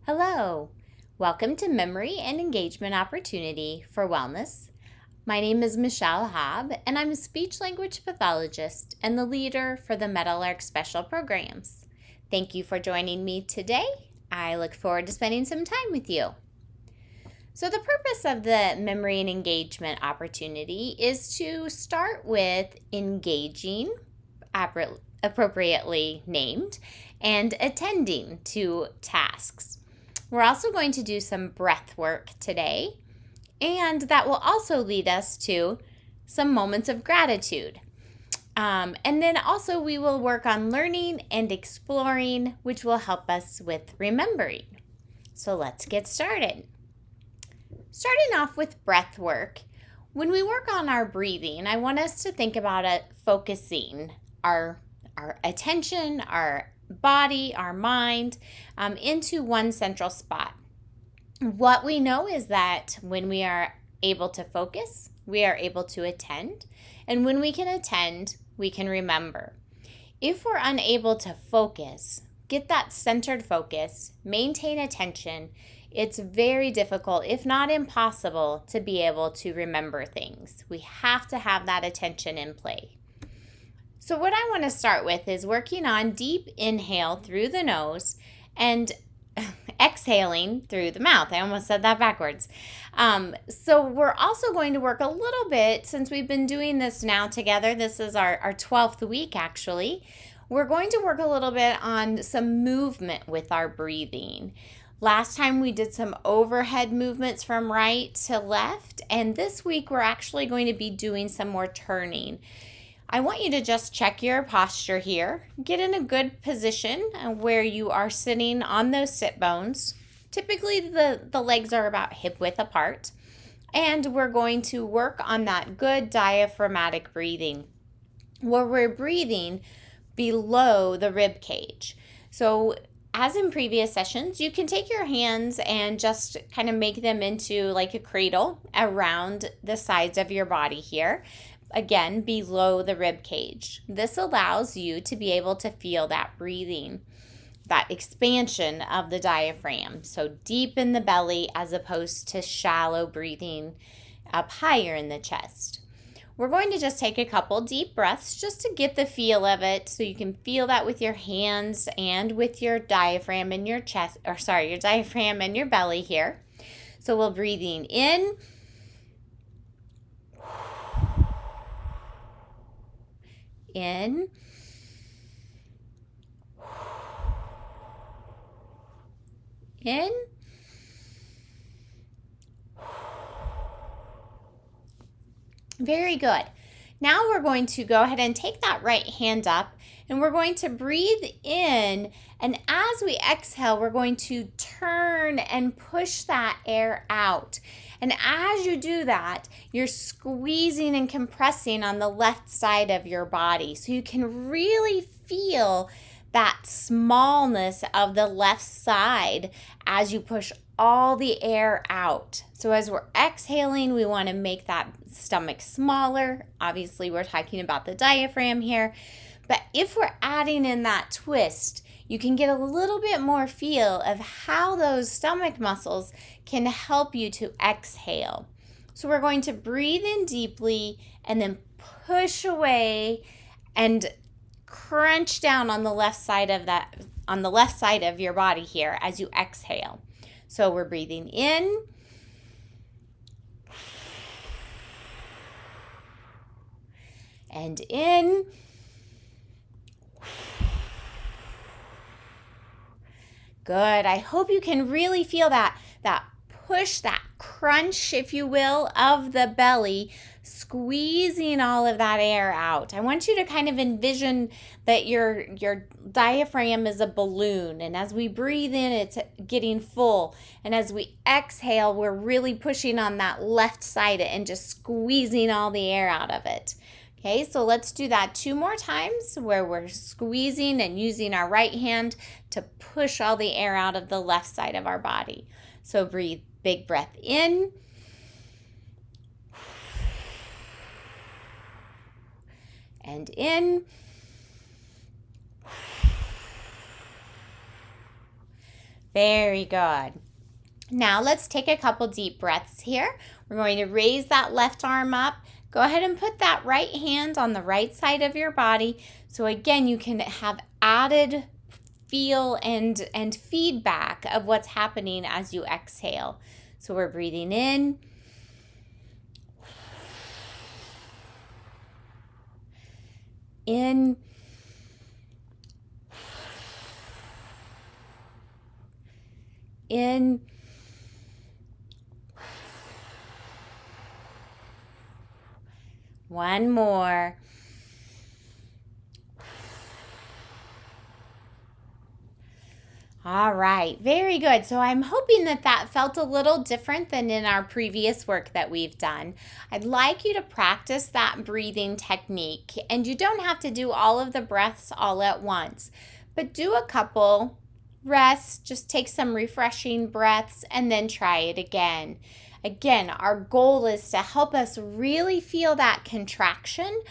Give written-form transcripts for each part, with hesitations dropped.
Hello, welcome to Memory and Engagement Opportunity for Wellness. My name is Michelle Hobb, and I'm a speech language pathologist and the leader for the Meadowlark Special Programs. Thank you for joining me today. I look forward to spending some time with you. So the purpose of the Memory and Engagement Opportunity is to start with engaging, appropriately named, and attending to tasks. We're also going to do some breath work today, and that will also lead us to some moments of gratitude. And then also we will work on learning and exploring, which will help us with remembering. So let's get started. Starting off with breath work, when we work on our breathing, I want us to think about it focusing our attention, our body, our mind, into one central spot. What we know is that when we are able to focus, we are able to attend. And when we can attend, we can remember. If we're unable to focus, get that centered focus, maintain attention, it's very difficult, if not impossible, to be able to remember things. We have to have that attention in play. So what I want to start with is working on deep inhale through the nose and exhaling through the mouth. I almost said that backwards. So we're also going to work a little bit, since we've been doing this now together. This is our 12th week, actually. We're going to work a little bit on some movement with our breathing. Last time we did some overhead movements from right to left, and this week we're actually going to be doing some more turning. I want you to just check your posture here. Get in a good position where you are sitting on those sit bones. Typically the legs are about hip width apart. And we're going to work on that good diaphragmatic breathing, where we're breathing below the rib cage. So as in previous sessions, you can take your hands and just kind of make them into like a cradle around the sides of your body here. Again, below the rib cage. This allows you to be able to feel that breathing, that expansion of the diaphragm. So deep in the belly as opposed to shallow breathing up higher in the chest. We're going to just take a couple deep breaths just to get the feel of it, so you can feel that with your hands and with your diaphragm in your chest, your diaphragm and your belly here. So we're breathing in. In. In. Very good. Now we're going to go ahead and take that right hand up, and we're going to breathe in, and as we exhale, we're going to turn and push that air out. And as you do that, you're squeezing and compressing on the left side of your body, so you can really feel that smallness of the left side as you push all the air out. So as we're exhaling, we want to make that stomach smaller. Obviously, we're talking about the diaphragm here. But if we're adding in that twist, you can get a little bit more feel of how those stomach muscles can help you to exhale. So we're going to breathe in deeply and then push away and crunch down on the left side of your body here as you exhale. So we're breathing in. And in. Good. I hope you can really feel that push, that crunch, if you will, of the belly, squeezing all of that air out. I want you to kind of envision that your diaphragm is a balloon, and as we breathe in, it's getting full, and as we exhale, we're really pushing on that left side and just squeezing all the air out of it. Okay, so let's do that 2 more times, where we're squeezing and using our right hand to push all the air out of the left side of our body. So breathe, big breath in. And in. Very good. Now let's take a couple deep breaths here. We're going to raise that left arm up. Go ahead and put that right hand on the right side of your body. So again, you can have added feel and feedback of what's happening as you exhale. So we're breathing in. In. In. One more. All right, very good. So I'm hoping that felt a little different than in our previous work that we've done. I'd like you to practice that breathing technique, and you don't have to do all of the breaths all at once, but do a couple, rest, just take some refreshing breaths, and then try it again. Again, our goal is to help us really feel that contraction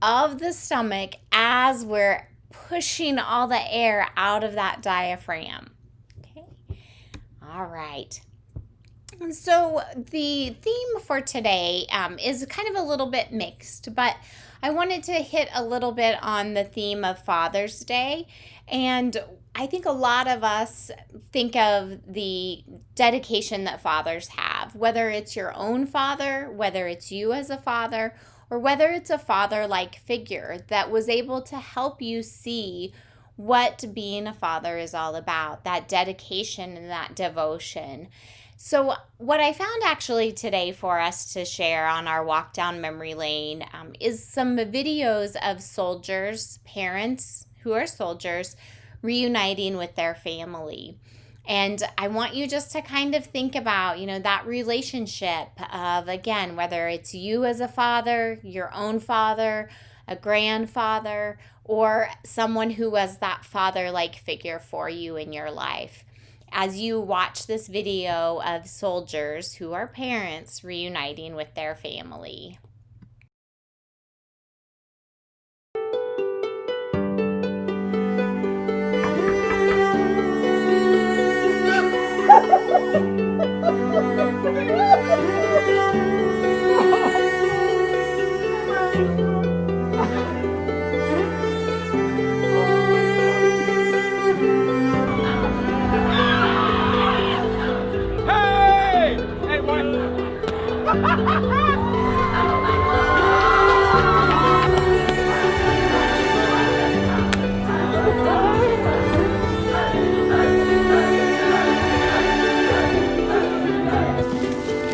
of the stomach as we're pushing all the air out of that diaphragm. Okay. All right. So the theme for today is kind of a little bit mixed, but I wanted to hit a little bit on the theme of Father's Day. And I think a lot of us think of the dedication that fathers have, whether it's your own father, whether it's you as a father, or whether it's a father-like figure that was able to help you see what being a father is all about, that dedication and that devotion. So what I found actually today for us to share on our walk down memory lane is some videos of soldiers, parents who are soldiers, reuniting with their family. And I want you just to kind of think about, that relationship of, again, whether it's you as a father, your own father, a grandfather, or someone who was that father-like figure for you in your life. As you watch this video of soldiers who are parents reuniting with their family.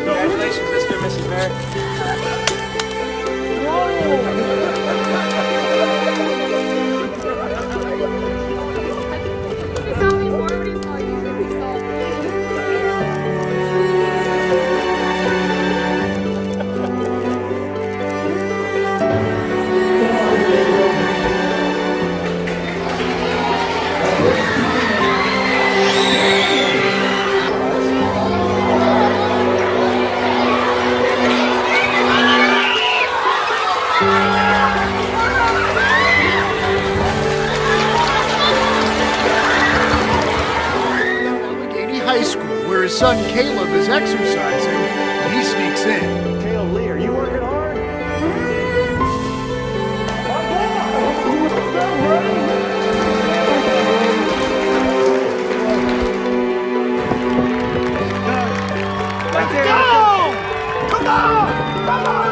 Congratulations, Mr. and Mrs. Merrick. High School, where his son Caleb is exercising, and he sneaks in. Caleb Lee, are you working hard? Let's go! Come on! Come on!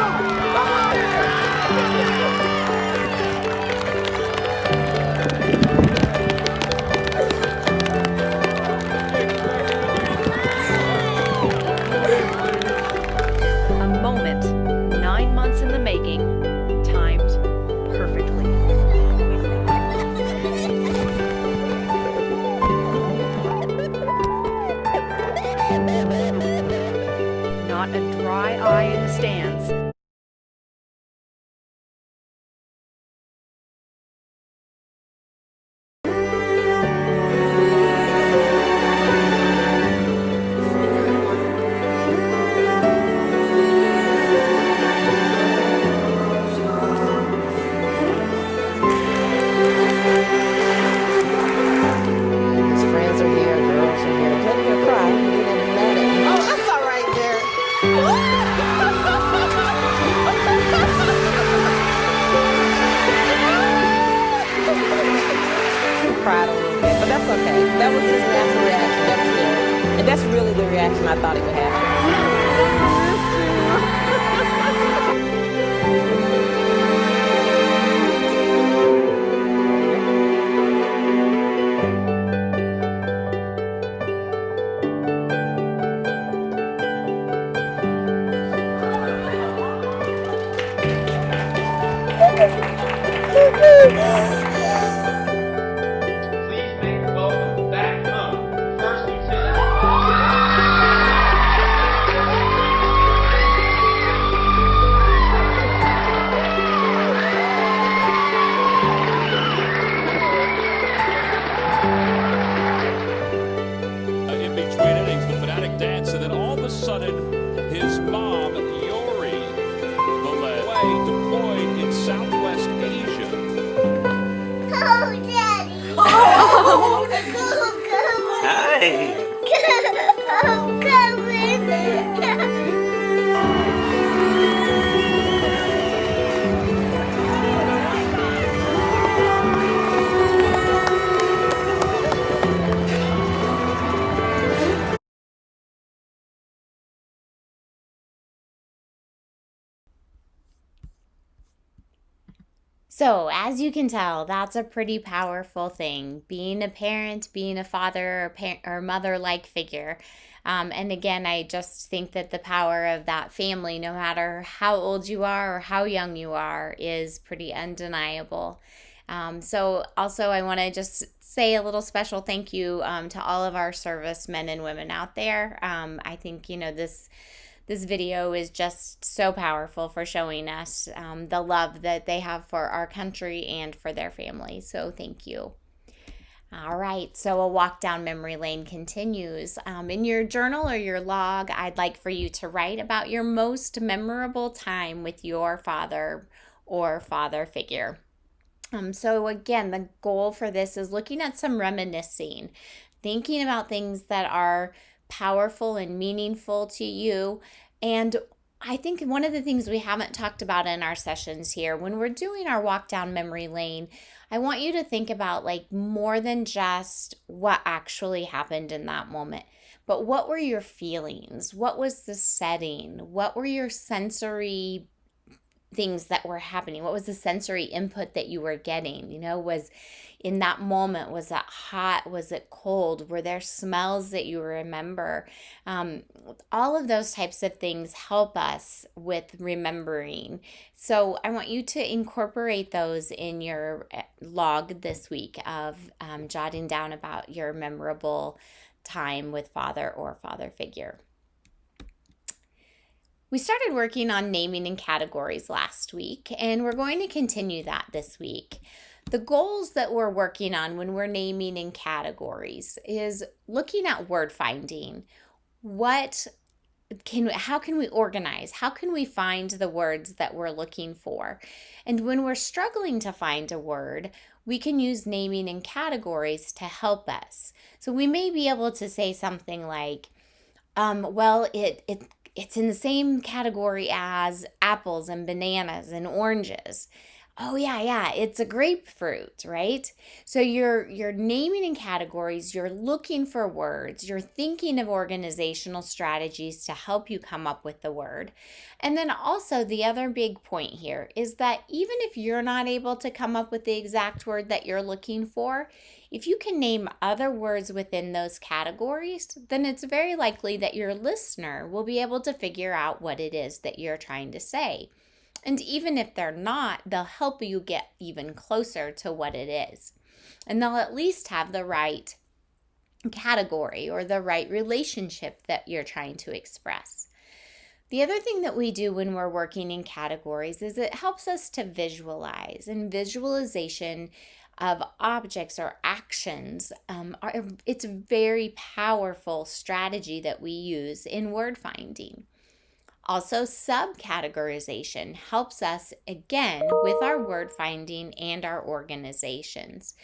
A moment, 9 months in the making, timed perfectly. Not a dry eye in the stands. His friends are here, girls are here. And that's really the reaction I thought it would have. Please make welcome back home, First Lieutenant. In between innings, the fanatic dance, and then all of a sudden, his mom, Yori, the lead, deployed in Southwest Asia. Go, Daddy. Go, Hey. Go with me. So, as you can tell, that's a pretty powerful thing. Being a parent, being a father or mother-like figure. And again, I just think that the power of that family, no matter how old you are or how young you are, is pretty undeniable. So also, I want to just say a little special thank you to all of our servicemen and women out there. I think, this video is just so powerful for showing us the love that they have for our country and for their families. So thank you. All right, so a walk down memory lane continues. In your journal or your log, I'd like for you to write about your most memorable time with your father or father figure. So again, the goal for this is looking at some reminiscing, thinking about things that are powerful and meaningful to you. And I think one of the things we haven't talked about in our sessions here, when we're doing our walk down memory lane, I want you to think about like more than just what actually happened in that moment, but what were your feelings? What was the setting? What were your sensory things that were happening? What was the sensory input that you were getting? Was in that moment, was it hot? Was it cold? Were there smells that you remember? All of those types of things help us with remembering. So I want you to incorporate those in your log this week of jotting down about your memorable time with father or father figure. We started working on naming and categories last week, and we're going to continue that this week. The goals that we're working on when we're naming in categories is looking at word finding. How can we organize? How can we find the words that we're looking for? And when we're struggling to find a word, we can use naming in categories to help us. So we may be able to say something like, it's in the same category as apples and bananas and oranges. Oh yeah, it's a grapefruit, right? So you're naming in categories, you're looking for words, you're thinking of organizational strategies to help you come up with the word. And then also the other big point here is that even if you're not able to come up with the exact word that you're looking for, if you can name other words within those categories, then it's very likely that your listener will be able to figure out what it is that you're trying to say. And even if they're not, they'll help you get even closer to what it is. And they'll at least have the right category or the right relationship that you're trying to express. The other thing that we do when we're working in categories is it helps us to visualize. And visualization of objects or actions, it's a very powerful strategy that we use in word finding. Also, subcategorization helps us, again, with our word finding and our organizations.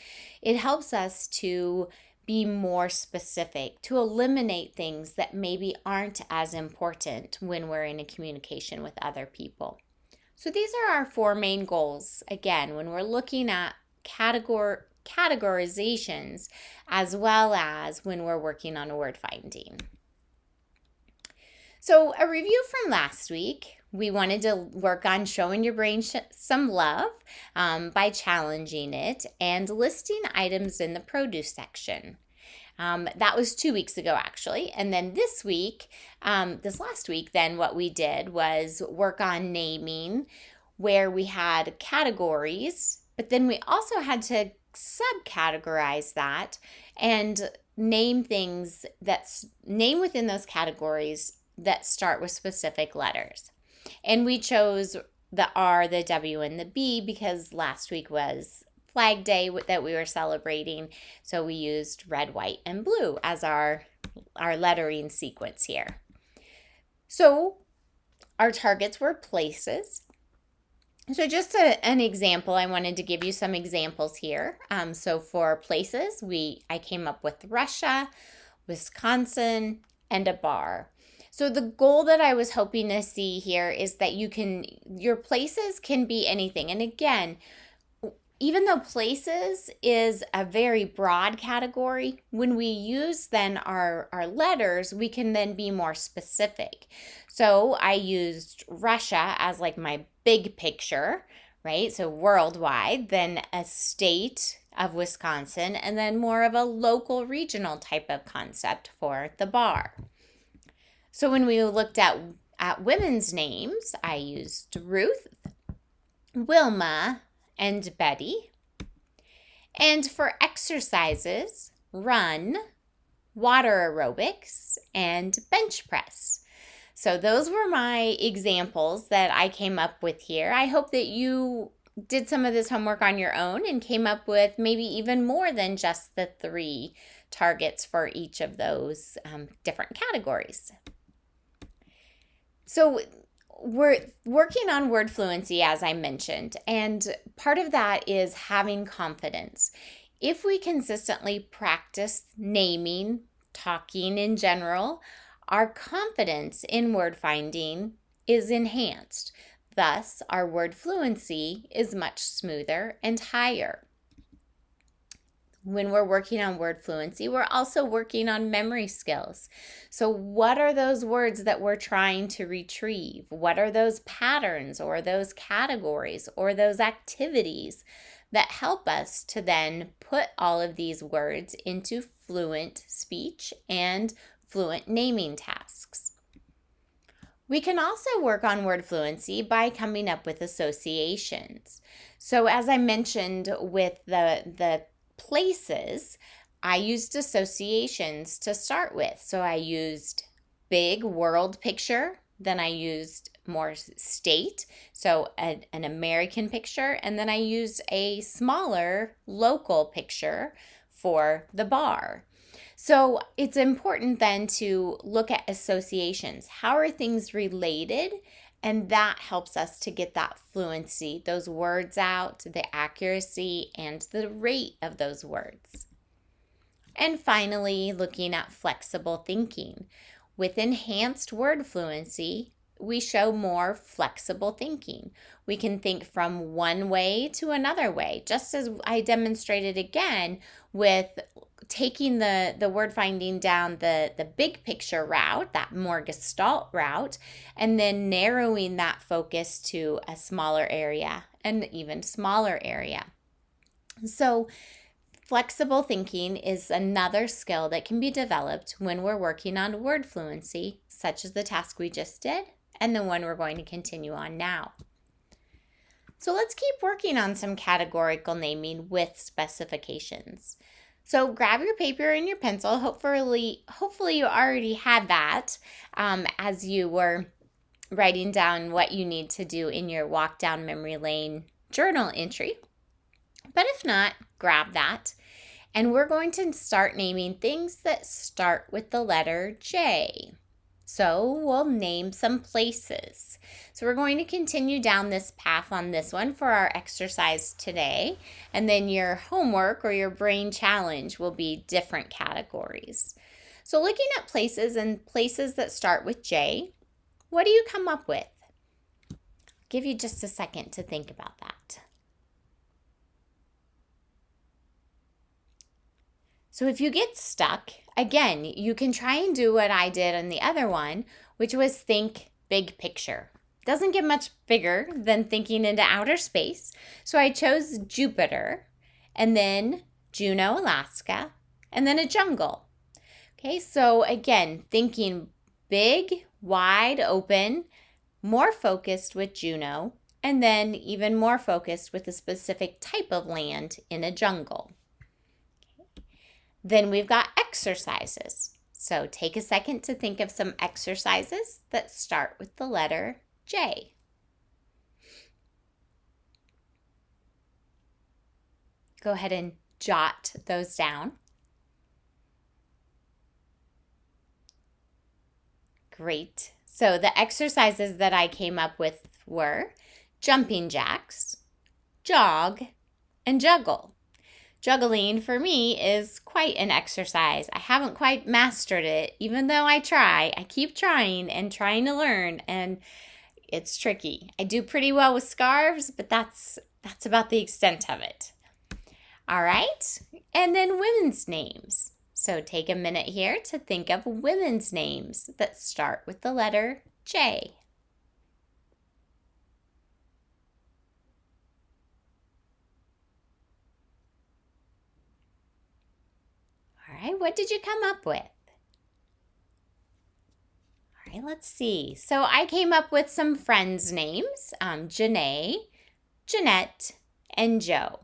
It helps us to be more specific, to eliminate things that maybe aren't as important when we're in a communication with other people. So these are our 4 main goals, again, when we're looking at categorizations as well as when we're working on word finding. So a review from last week, we wanted to work on showing your brain some love by challenging it and listing items in the produce section. That was 2 weeks ago, actually. And then this last week, then what we did was work on naming, where we had categories, but then we also had to subcategorize that and name things name within those categories that start with specific letters. And we chose the R, the W, and the B because last week was Flag Day that we were celebrating. So we used red, white, and blue as our lettering sequence here. So our targets were places. So just an example, I wanted to give you some examples here. So for places, I came up with Russia, Wisconsin, and a bar. So the goal that I was hoping to see here is that your places can be anything. And again, even though places is a very broad category, when we use then our letters, we can then be more specific. So I used Russia as like my big picture, right? So worldwide, then a state of Wisconsin, and then more of a local regional type of concept for the bar. So when we looked at women's names, I used Ruth, Wilma, and Betty. And for exercises, run, water aerobics, and bench press. So those were my examples that I came up with here. I hope that you did some of this homework on your own and came up with maybe even more than just the 3 targets for each of those different categories. So we're working on word fluency, as I mentioned, and part of that is having confidence. If we consistently practice naming, talking in general, our confidence in word finding is enhanced. Thus, our word fluency is much smoother and higher. When we're working on word fluency, we're also working on memory skills. So what are those words that we're trying to retrieve? What are those patterns or those categories or those activities that help us to then put all of these words into fluent speech and fluent naming tasks? We can also work on word fluency by coming up with associations. So as I mentioned with the places, I used associations to start with. So I used big world picture, then I used more state, so an American picture, and then I used a smaller local picture for the bar. So it's important then to look at associations. How are things related? And that helps us to get that fluency, those words out, the accuracy, and the rate of those words. And finally, looking at flexible thinking. With enhanced word fluency, we show more flexible thinking. We can think from one way to another way, just as I demonstrated again with taking the word finding down the big picture route, that more gestalt route, and then narrowing that focus to a smaller area, an even smaller area. So flexible thinking is another skill that can be developed when we're working on word fluency, such as the task we just did and the one we're going to continue on now. So let's keep working on some categorical naming with specifications. So grab your paper and your pencil. Hopefully you already had that as you were writing down what you need to do in your walk down memory lane journal entry. But if not, grab that. And we're going to start naming things that start with the letter J. So we'll name some places. So we're going to continue down this path on this one for our exercise today. And then your homework or your brain challenge will be different categories. So looking at places and places that start with J, what do you come up with? I'll give you just a second to think about that. So if you get stuck, again, you can try and do what I did in the other one, which was think big picture. Doesn't get much bigger than thinking into outer space. So I chose Jupiter, and then Juneau, Alaska, and then a jungle. Okay, so again, thinking big, wide open, more focused with Juneau, and then even more focused with a specific type of land in a jungle. Okay. Then we've got exercises. So take a second to think of some exercises that start with the letter J. Go ahead and jot those down. Great. So the exercises that I came up with were jumping jacks, jog, and juggle. Juggling for me is quite an exercise. I haven't quite mastered it, even though I try. I keep trying and trying to learn, and it's tricky. I do pretty well with scarves, but that's about the extent of it. All right, and then women's names. So take a minute here to think of women's names that start with the letter J. All right, what did you come up with? All right, let's see. So I came up with some friends' names, Janae, Jeanette, and Joe.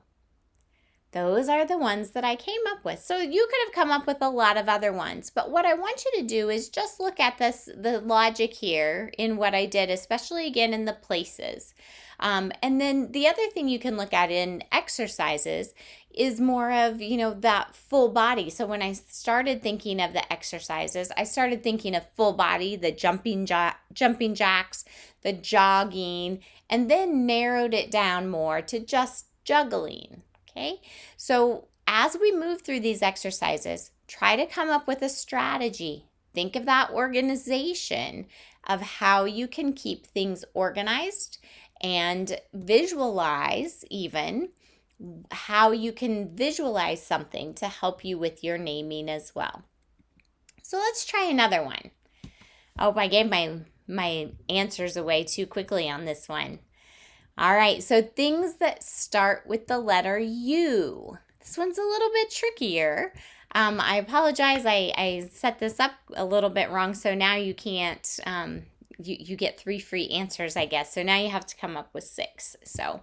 Those are the ones that I came up with. So you could have come up with a lot of other ones, but what I want you to do is just look at the logic here in what I did, especially again in the places. And then the other thing you can look at in exercises is more of, that full body. So when I started thinking of the exercises, I started thinking of full body, the jumping jacks, the jogging, and then narrowed it down more to just juggling. Okay, so as we move through these exercises, try to come up with a strategy. Think of that organization of how you can keep things organized and visualize even how you can visualize something to help you with your naming as well. So let's try another one. Oh, I gave my answers away too quickly on this one. All right, so things that start with the letter U. This one's a little bit trickier. I apologize, I set this up a little bit wrong, so now you can't, you get 3 free answers, I guess. So now you have to come up with 6. So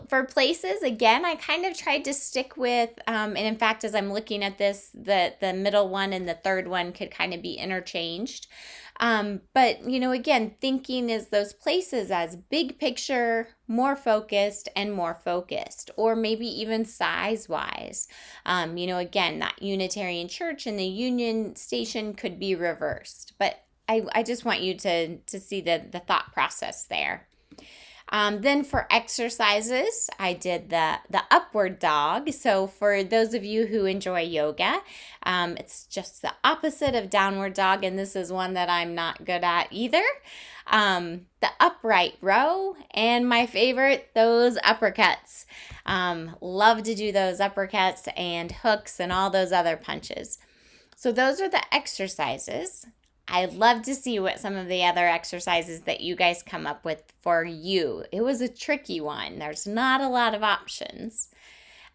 for places, again, I kind of tried to stick with, and in fact, as I'm looking at this, the middle one and the third one could kind of be interchanged. But, again, thinking is those places as big picture, more focused, and more focused, or maybe even size-wise. Again, that Unitarian Church and the Union Station could be reversed. But I just want you to see the thought process there. Then for exercises, I did the upward dog. So for those of you who enjoy yoga, it's just the opposite of downward dog, and this is one that I'm not good at either. The upright row, and my favorite, those uppercuts. Love to do those uppercuts and hooks and all those other punches. So those are the exercises. I'd love to see what some of the other exercises that you guys come up with for you. It was a tricky one. There's not a lot of options.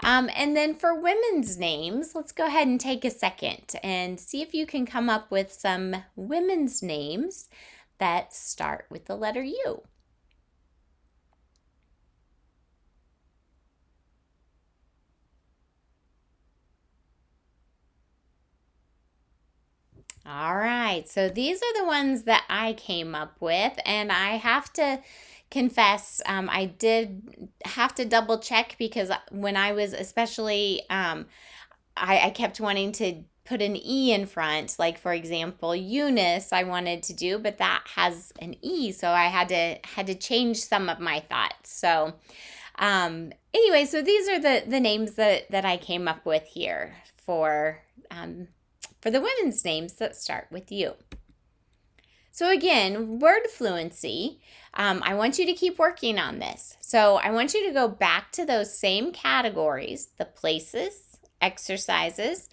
And then for women's names, let's go ahead and take a second and see if you can come up with some women's names that start with the letter U. All right, so these are the ones that I came up with, and I have to confess, I did have to double check because when I was especially, I kept wanting to put an E in front, like for example, Eunice I wanted to do, but that has an E, so I had to change some of my thoughts. So anyway, so these are the names that I came up with here for the women's names that start with U. So again, word fluency, I want you to keep working on this. So I want you to go back to those same categories, the places, exercises,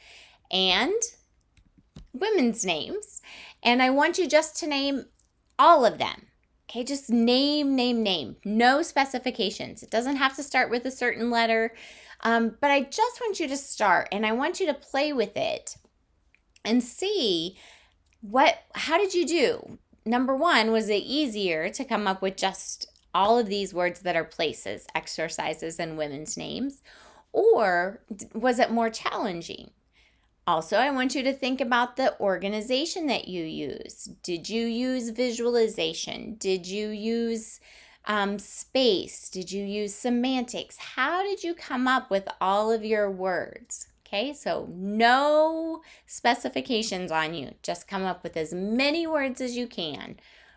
and women's names. And I want you just to name all of them. Okay, just name. No specifications. It doesn't have to start with a certain letter, but I just want you to start, and I want you to play with it and see how did you do? Number one, was it easier to come up with just all of these words that are places, exercises, and women's names? Or was it more challenging? Also, I want you to think about the organization that you use. Did you use visualization? Did you use space? Did you use semantics? How did you come up with all of your words? Okay, so no specifications on you. Just come up with as many words as you can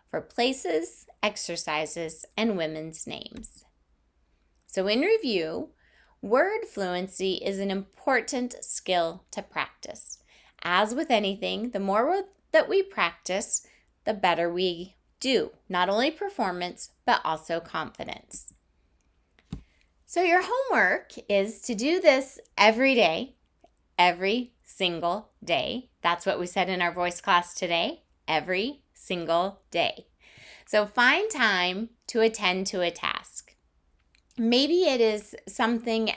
for places, exercises, and women's names. So in review, word fluency is an important skill to practice. As with anything, the more that we practice, the better we do. Not only performance, but also confidence. So your homework is to do this every day, every single day. That's what we said in our voice class today, every single day. So find time to attend to a task. Maybe it is something,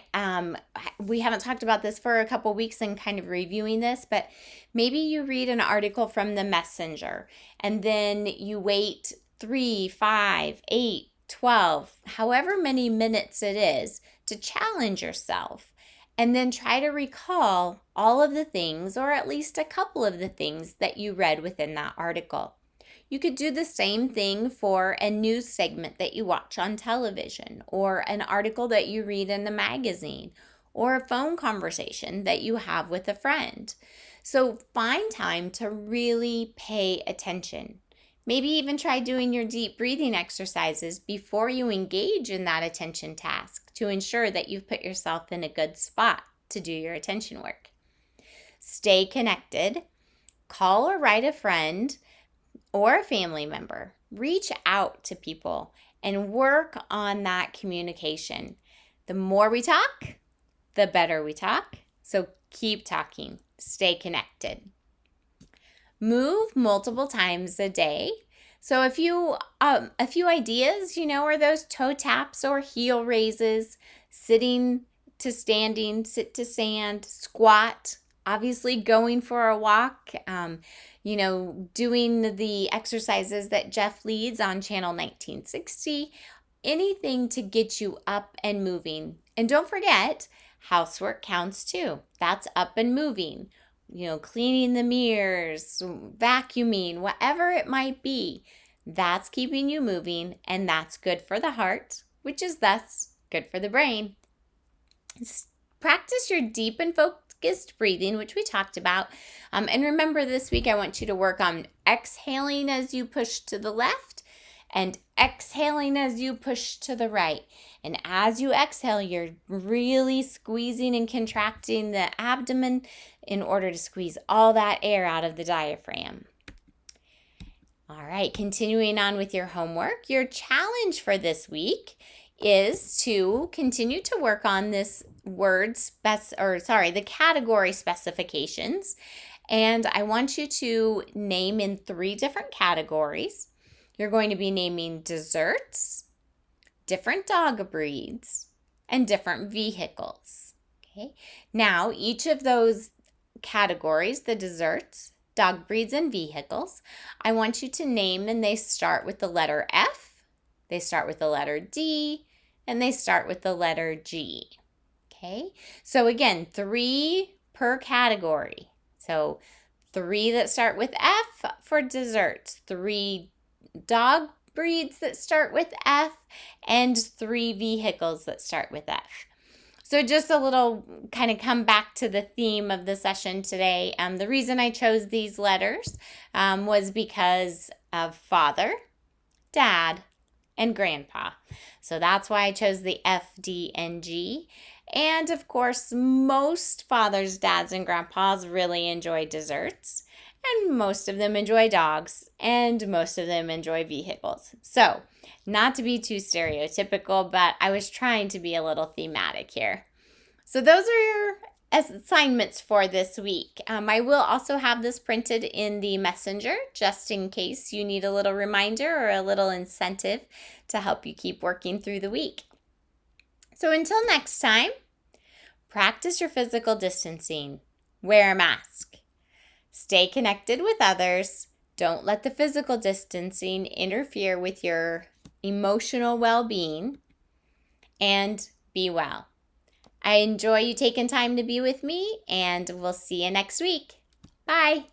we haven't talked about this for a couple weeks and kind of reviewing this, but maybe you read an article from the Messenger and then you wait 3, 5, 8, 12, however many minutes it is to challenge yourself, and then try to recall all of the things, or at least a couple of the things that you read within that article. You could do the same thing for a news segment that you watch on television, or an article that you read in a magazine, or a phone conversation that you have with a friend. So find time to really pay attention. Maybe even try doing your deep breathing exercises before you engage in that attention task to ensure that you've put yourself in a good spot to do your attention work. Stay connected. Call or write a friend or a family member. Reach out to people and work on that communication. The more we talk, the better we talk. So keep talking. Stay connected. Move multiple times a day. So a few ideas, are those toe taps or heel raises, sitting to standing, sit to stand, squat, obviously going for a walk, doing the exercises that Jeff leads on channel 1960, anything to get you up and moving. And don't forget, housework counts too. That's up and moving. Cleaning the mirrors, vacuuming, whatever it might be, that's keeping you moving, and that's good for the heart, which is thus good for the brain. Practice your deep and focused breathing, which we talked about. And remember, this week I want you to work on exhaling as you push to the left and exhaling as you push to the right. And as you exhale, you're really squeezing and contracting the abdomen in order to squeeze all that air out of the diaphragm. All right, continuing on with your homework. Your challenge for this week is to continue to work on this the category specifications. And I want you to name in 3 different categories. You're going to be naming desserts, different dog breeds, and different vehicles. Okay. Now, each of those categories, the desserts, dog breeds, and vehicles, I want you to name, and they start with the letter F, they start with the letter D, and they start with the letter G. Okay. So again, 3 per category. So 3 that start with F for desserts, 3 dog breeds that start with F, and 3 vehicles that start with F. So just a little kind of come back to the theme of the session today. The reason I chose these letters was because of father, dad, and grandpa. So that's why I chose the F, D, and G. And of course, most fathers, dads, and grandpas really enjoy desserts. And most of them enjoy dogs, and most of them enjoy vehicles. So, not to be too stereotypical, but I was trying to be a little thematic here. So those are your assignments for this week. I will also have this printed in the messenger just in case you need a little reminder or a little incentive to help you keep working through the week. So until next time, practice your physical distancing. Wear a mask. Stay connected with others. Don't let the physical distancing interfere with your emotional well-being. And be well. I enjoy you taking time to be with me, and we'll see you next week. Bye.